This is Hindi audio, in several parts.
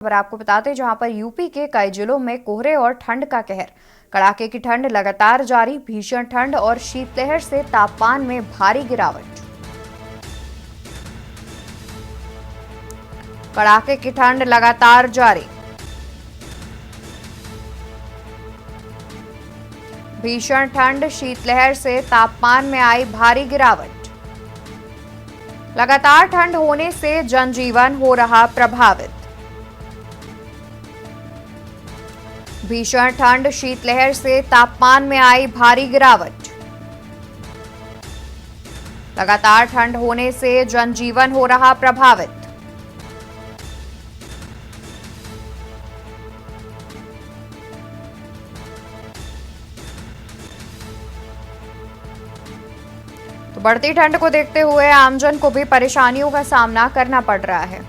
खबर आपको बताते हैं जहां पर यूपी के कई जिलों में कोहरे और ठंड का कहर। कड़ाके की ठंड लगातार जारी। भीषण ठंड और शीतलहर से तापमान में भारी गिरावट। कड़ाके की ठंड लगातार जारी। भीषण ठंड शीतलहर से तापमान में आई भारी गिरावट। लगातार ठंड होने से जनजीवन हो रहा प्रभावित। भीषण ठंड शीतलहर से तापमान में आई भारी गिरावट। लगातार ठंड होने से जनजीवन हो रहा प्रभावित। तो बढ़ती ठंड को देखते हुए आमजन को भी परेशानियों का सामना करना पड़ रहा है।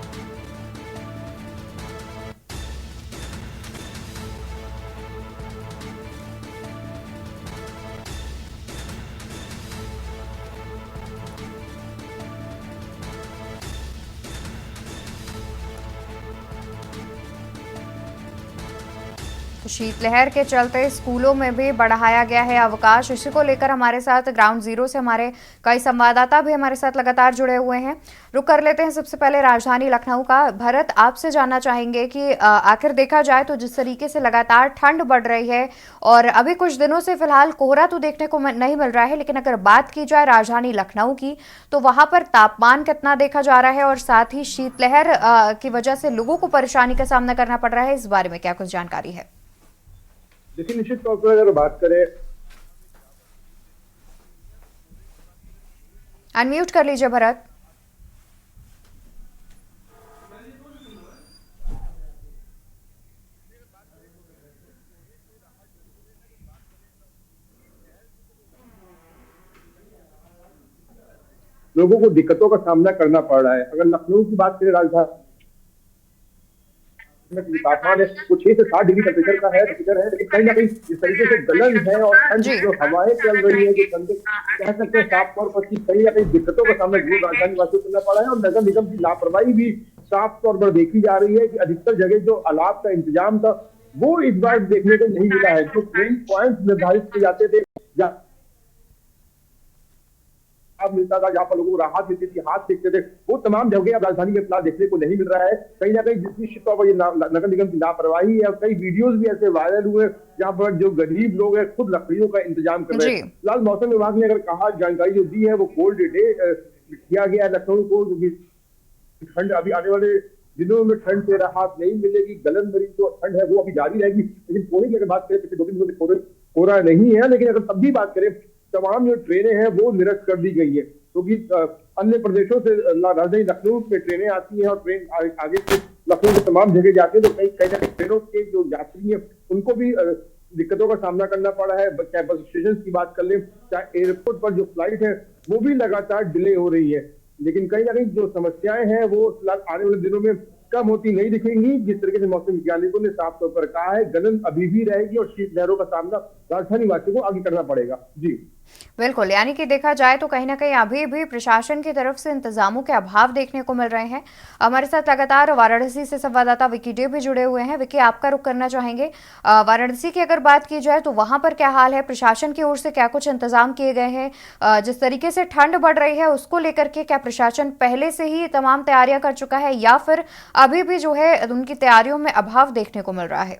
तो शीतलहर के चलते स्कूलों में भी बढ़ाया गया है अवकाश। इसी को लेकर हमारे साथ ग्राउंड जीरो से हमारे कई संवाददाता भी हमारे साथ लगातार जुड़े हुए हैं। रुक कर लेते हैं सबसे पहले राजधानी लखनऊ का। भरत, आपसे जानना चाहेंगे कि आखिर देखा जाए तो जिस तरीके से लगातार ठंड बढ़ रही है और अभी कुछ दिनों से फिलहाल कोहरा तो देखने को नहीं मिल रहा है, लेकिन अगर बात की जाए राजधानी लखनऊ की तो वहां पर तापमान कितना देखा जा रहा है और साथ ही शीतलहर की वजह से लोगों को परेशानी का सामना करना पड़ रहा है, इस बारे में क्या कुछ जानकारी है? देखिए, निश्चित तौर पर अगर बात करें, अनम्यूट कर लीजिए भरत। लोगों को दिक्कतों का सामना करना पड़ रहा है। अगर लखनऊ की बात करें, राजधानी में तापमान है वो 6 से 7 डिग्री टेम्परेचर का है, लेकिन कहीं ना कहीं इस तरीके से गलन है और ठंड जो हवाएं चल रही है, जो ठंड कह सकते हैं साफ तौर पर कहीं ना कहीं दिक्कतों का सामना जरूर राजधानी वासियों को करना पड़ा है। और नगर निगम की लापरवाही भी साफ तौर पर देखी जा रही है कि अधिकतर जगह जो अलाव का इंतजाम था वो इस बार देखने को नहीं मिला है। जो ट्रेन पॉइंट निर्धारित किए जाते थे, मिलता था, जहां पर लोगों को राहत मिलती थी, हाथ सेकते थे, वो तमाम जगह अब राजधानी में फिलहाल देखने को नहीं मिल रहा है। कहीं ना कहीं निश्चित तौर पर ये नगर निगम की लापरवाही है। और कई वीडियोज भी ऐसे वायरल हुए जहां पर जो गरीब लोग हैं खुद लकड़ियों का इंतजाम कर रहे हैं। फिलहाल मौसम विभाग ने अगर कहा, जानकारी जो दी है वो कोल्ड डे किया गया है लखनऊ को, जो ठंड अभी आने वाले दिनों में ठंड से राहत नहीं मिलेगी। गलन भरी जो ठंड है वो अभी जारी रहेगी। लेकिन कोहरे की अगर बात करें, पिछले 2 दिन से कोहरा नहीं है, लेकिन अगर तब भी बात करें, तमाम जो ट्रेनें हैं वो निरस्त कर दी गई है, क्योंकि अन्य प्रदेशों से राजधानी लखनऊ में ट्रेनें आती हैं और ट्रेन आगे से लखनऊ के तमाम जगह जाती है। तो कई ट्रेनों के जो यात्री हैं उनको भी दिक्कतों का सामना करना पड़ा है। चाहे बस स्टेशन की बात कर ले, चाहे एयरपोर्ट पर जो फ्लाइट है वो भी लगातार डिले हो रही है। लेकिन कहीं ना कहीं जो समस्याएं हैं वो आने वाले दिनों में कम होती नहीं दिखेंगी। जिस तरीके से मौसम वैज्ञानिकों ने साफ तौर पर कहा है, गलन अभी भी रहेगी और शीतलहरों का सामना राजधानी वासियों को आगे करना पड़ेगा। जी बिल्कुल, यानी कि देखा जाए तो कहीं ना कहीं अभी भी प्रशासन की तरफ से इंतजामों के अभाव देखने को मिल रहे हैं। हमारे साथ लगातार वाराणसी से संवाददाता विकी डे भी जुड़े हुए हैं। विकी, आपका रुख करना चाहेंगे, वाराणसी की अगर बात की जाए तो वहां पर क्या हाल है? प्रशासन की ओर से क्या कुछ इंतजाम किए गए हैं? जिस तरीके से ठंड बढ़ रही है उसको लेकर के क्या प्रशासन पहले से ही तमाम तैयारियां कर चुका है या फिर अभी भी जो है उनकी तैयारियों में अभाव देखने को मिल रहा है?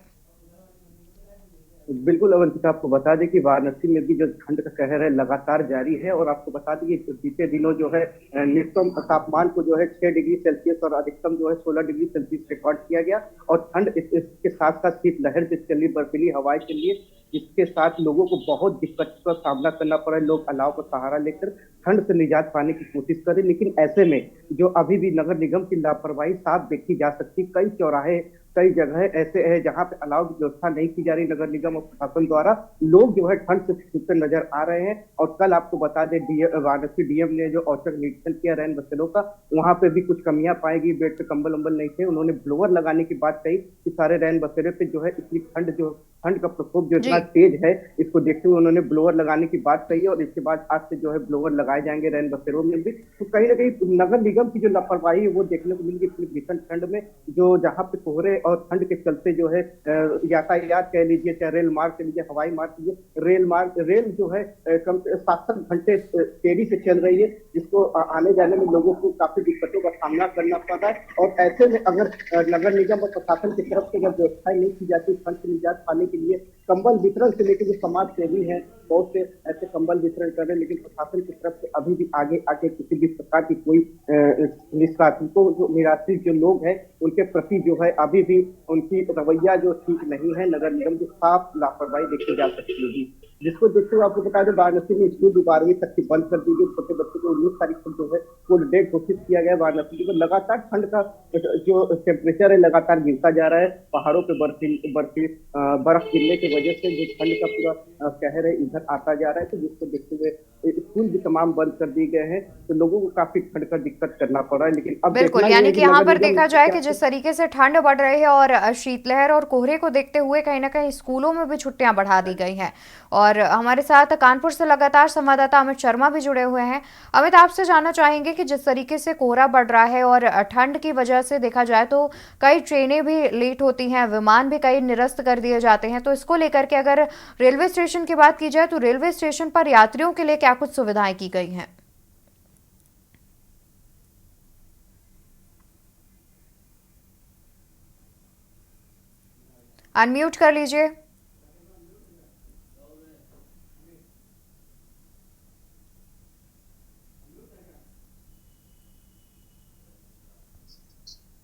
बिल्कुल अवंतिका, आपको बता दें कि वाराणसी में भी जो ठंड का कहर है लगातार जारी है। और आपको बता दें कि बीते दिनों जो है न्यूनतम तापमान को जो है 6 डिग्री सेल्सियस और अधिकतम जो है 16 डिग्री सेल्सियस रिकॉर्ड किया गया। और ठंड इसके साथ साथ शीतलहर से चली बर्फीली हवाएं चली, जिसके साथ लोगों को बहुत दिक्कत का सामना करना पड़ा। लोग अलाव का सहारा लेकर ठंड से निजात पाने की कोशिश करें, लेकिन ऐसे में जो अभी भी नगर निगम की लापरवाही साफ देखी जा सकती। कई चौराहे, कई जगह ऐसे हैं जहां पे अलाव की व्यवस्था नहीं की जा रही नगर निगम और प्रशासन द्वारा। लोग जो है ठंड से छूटते नजर आ रहे हैं। और कल आपको बता दें, वाराणसी डीएम ने जो औचक निरीक्षण किया रैन बसेरों का, वहां पे भी कुछ कमियां पाएगी। बेड पे कंबल उम्बल नहीं थे। उन्होंने ब्लोअर लगाने की बात कही कि सारे रैन बसेरे पे जो है इतनी ठंड का प्रकोप जो इतना तेज है, इसको देखते हुए उन्होंने ब्लोअर लगाने की बात कही। और इसके बाद आज से जो है ब्लोअर लगाए जाएंगे रैन बसेरों में भी। तो कहीं ना कहीं नगर निगम की जो लापरवाही है वो देखने को मिलेगी इतनी भीषण ठंड में। जो जहाँ पे कोहरे और ठंड के चलते जो है यातायात कह लीजिए, चाहे रेल मार्ग कह लीजिए, हवाई मार्ग कह लीजिए, रेल जो है कम से 7-7 घंटे देरी से चल रही है, जिसको आने जाने में लोगों को काफी दिक्कतों का सामना करना पड़ रहा है। और ऐसे में अगर नगर निगम और प्रशासन की तरफ से अगर व्यवस्थाएं नहीं की जाती ठंड से निजात पाने के लिए, कंबल वितरण से लेकर जो समाज सेवी हैं बहुत से ऐसे कंबल वितरण कर रहे हैं, लेकिन प्रशासन की तरफ से अभी भी आगे आके किसी भी प्रकार की कोई निष्कासितों जो निराश्रित जो लोग हैं उनके प्रति जो है अभी भी उनकी रवैया जो ठीक नहीं है। नगर निगम की साफ लापरवाही देखी जा सकती है, जिसको देखते हुए आपको बता दें वाराणसी में स्कूल 12वीं तक की बंद कर दी गई। छोटे बच्चों को 19 तारीख को जो है फुल डे घोषित किया गया। वाराणसी में लगातार ठंड का जो टेम्परेचर है लगातार गिरता जा रहा है। पहाड़ों पे बर्फ गिरने की वजह से जो ठंड का पूरा कहर है इधर आता जा रहा है, तो जिसको देखते हुए स्कूल भी तमाम बंद कर दिए गए हैं, तो लोगों को काफी ठंड का दिक्कत करना पड़ रहा है। लेकिन अब बिल्कुल, यानी कि यहाँ पर देखा जाए कि जिस तरीके से ठंड बढ़ रही है और शीतलहर और कोहरे को देखते हुए कहीं ना कहीं स्कूलों में भी छुट्टियां बढ़ा दी गई हैं। और हमारे साथ कानपुर से लगातार संवाददाता अमित शर्मा भी जुड़े हुए हैं। अमित, आपसे जानना चाहेंगे कि जिस तरीके से कोहरा बढ़ रहा है और ठंड की वजह से देखा जाए तो कई ट्रेनें भी लेट होती हैं, विमान भी कई निरस्त कर दिए जाते हैं, तो इसको लेकर के अगर रेलवे स्टेशन की बात की जाए तो रेलवे स्टेशन पर यात्रियों के लिए क्या कुछ सुविधाएं की गई हैं? अनम्यूट कर लीजिए।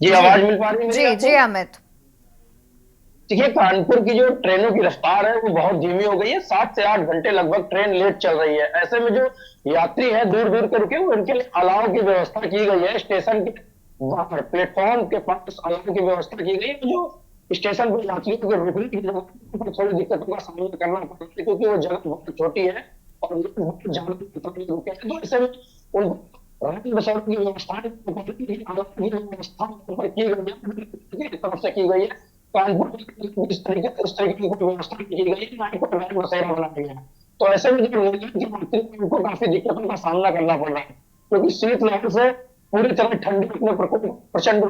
जी, आवाज मिल पा रही है मेरी? जी अमित। देखिए, कानपुर की जो ट्रेनों की रफ्तार है वो बहुत धीमी हो गई है। 7 से 8 घंटे लगभग ट्रेन लेट चल रही है। ऐसे में जो यात्री हैं दूर दूर के रुके हुए उनके लिए अलाव की व्यवस्था की गई है। स्टेशन के बाहर प्लेटफॉर्म के पास अलाव की व्यवस्था की गई है। जो स्टेशन पर यात्रियों को रुकने की जगह पर थोड़ी दिक्कतों का सामना करना पड़ रहा है, क्योंकि वो जगह बहुत छोटी है और बहुत ज्यादा रुके हैं। तो ऐसे में उन की व्यवस्था की व्यवस्था तरफ से की गई है। कानपुर इस तरीके की व्यवस्था की गई है, ना ही कोई नया बसेरा बनाया गया है। तो ऐसे में जो रेलवे के यात्री उनको काफी दिक्कतों का सामना करना पड़ रहा है, क्योंकि शीतलहर से पूरी तरह ठंडी अपने प्रकोप प्रचंड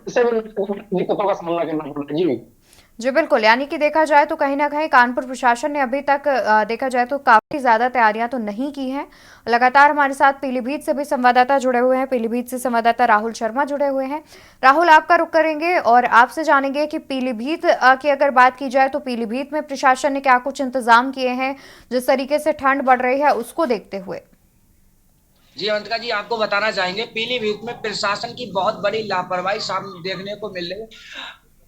ऐसे में दिक्कतों का सामना करना पड़ रहा है। जी बिल्कुल, यानी कि देखा जाए तो कहीं ना कहीं कानपुर प्रशासन ने अभी तक देखा जाए तो काफी ज्यादा तैयारियां तो नहीं की हैं। लगातार हमारे साथ पीलीभीत से भी संवाददाता जुड़े हुए हैं। पीलीभीत से संवाददाता राहुल शर्मा जुड़े हुए हैं। राहुल, आपका रुख करेंगे और आपसे जानेंगे कि पीलीभीत की अगर बात की जाए तो पीलीभीत में प्रशासन ने क्या कुछ इंतजाम किए हैं जिस तरीके से ठंड बढ़ रही है उसको देखते हुए? जी अवंतिका जी, आपको बताना चाहेंगे पीलीभीत में प्रशासन की बहुत बड़ी लापरवाही सामने देखने को मिल रही है।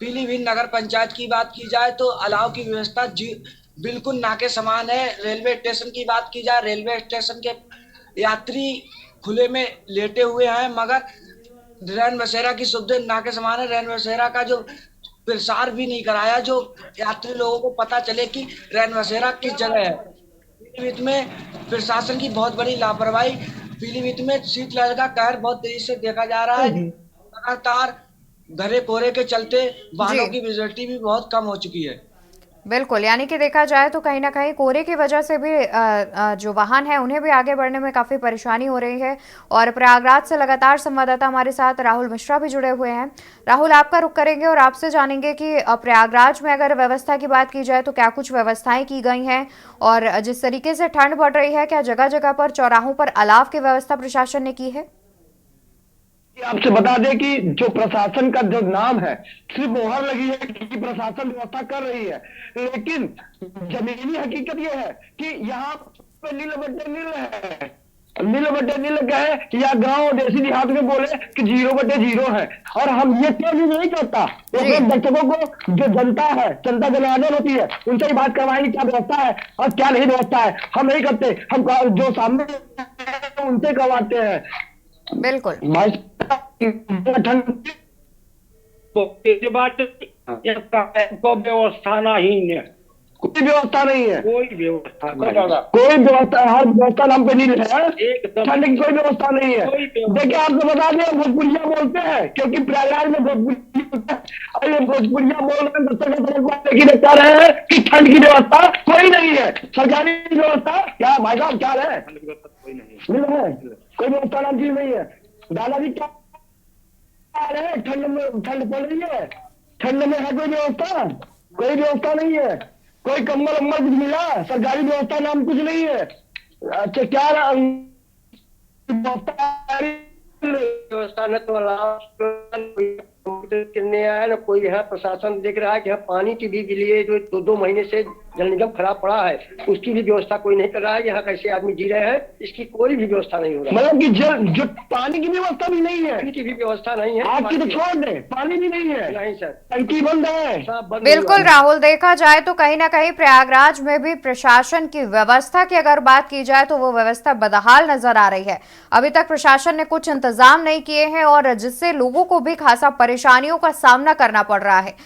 पीलीभीत नगर पंचायत की बात की जाए तो अलाव की व्यवस्था बिल्कुल ना के समान है। रेलवे स्टेशन की बात की जाए, रेलवे स्टेशन के यात्री खुले में लेटे हुए हैं, मगर रैन बसेरा की सुविधा ना के समान है। रैन बसेरा का जो प्रसार भी नहीं कराया, जो यात्री लोगों को पता चले कि रैन बसेरा किस जगह है। पीलीभीत में प्रशासन की बहुत बड़ी लापरवाही। पीलीभीत में शीतलहर का कहर बहुत तेजी से देखा जा रहा है। लगातार घने कोहरे के चलते वाहनों की विजिबिलिटी भी बहुत कम हो चुकी है। बिल्कुल, यानी कि देखा जाए तो कहीं ना कहीं कोहरे की वजह से भी जो वाहन है उन्हें भी आगे बढ़ने में काफ़ी परेशानी हो रही है। और प्रयागराज से लगातार संवाददाता हमारे साथ राहुल मिश्रा भी जुड़े हुए हैं। राहुल, आपका रुख करेंगे और आपसे जानेंगे कि प्रयागराज में अगर व्यवस्था की बात की जाए तो क्या कुछ व्यवस्थाएं की गई हैं, और जिस तरीके से ठंड बढ़ रही है क्या जगह जगह पर चौराहों पर अलाव की व्यवस्था प्रशासन ने की है? आपसे बता दें कि जो प्रशासन का जो नाम है सिर्फ मोहर लगी है कि प्रशासन व्यवस्था कर रही है, लेकिन जमीनी हकीकत यह है कि यहाँ पे नील बट्टे नील है। नील बट्टे नील क्या है या गांव देसी देहात में बोले कि 0/0 है। और हम ये क्यों भी नहीं करता, दर्शकों को जो जनता है, जनता जनार्दन होती है, उनसे ही बात करवाएंगे क्या व्यवस्था है और क्या नहीं व्यवस्था है। हम नहीं करते, हम जो सामने उनसे करवाते हैं। बिल्कुल, को व्यवस्था नहीं है, कोई व्यवस्था नहीं है, कोई व्यवस्था हर व्यवस्था नाम पे नहीं है। ठंड की कोई व्यवस्था नहीं है। देखिए, आपको बता दें भोजपुरिया बोलते हैं क्योंकि प्रयागराज में भोजपुरिया बोल रहे हैं, कह रहे हैं कि ठंड की व्यवस्था कोई नहीं है। सरकारी व्यवस्था क्या भाई साहब क्या है? कोई व्यवस्था नाम चीज नहीं है। दादाजी क्या रहे, ठंड पड़ रही है, ठंड में है कोई व्यवस्था? कोई व्यवस्था नहीं है। कोई कम्बल अम्बल कुछ मिला? सरकारी व्यवस्था नाम कुछ नहीं है। अच्छा क्या व्यवस्था न तो करने आया न कोई है। प्रशासन देख रहा है कि पानी की भी लिए जो 2-2 महीने से जल निगम खराब पड़ा है, उसकी भी व्यवस्था कोई नहीं कर रहा है। यहाँ कैसे आदमी जी रहे हैं, इसकी कोई भी व्यवस्था नहीं हो रहा है। मतलब कि जो पानी की व्यवस्था भी नहीं है? पानी की भी व्यवस्था नहीं है। आग की तो छोड़ दे, पानी भी नहीं है। नहीं सर, टंकी बंद है। सब बंद। बिल्कुल राहुल, देखा जाए तो कहीं ना कहीं प्रयागराज में भी प्रशासन की व्यवस्था की अगर बात की जाए तो वो व्यवस्था बदहाल नजर आ रही है। अभी तक प्रशासन ने कुछ इंतजाम नहीं किए हैं और जिससे लोगों को भी खासा परेशानियों का सामना करना पड़ रहा है।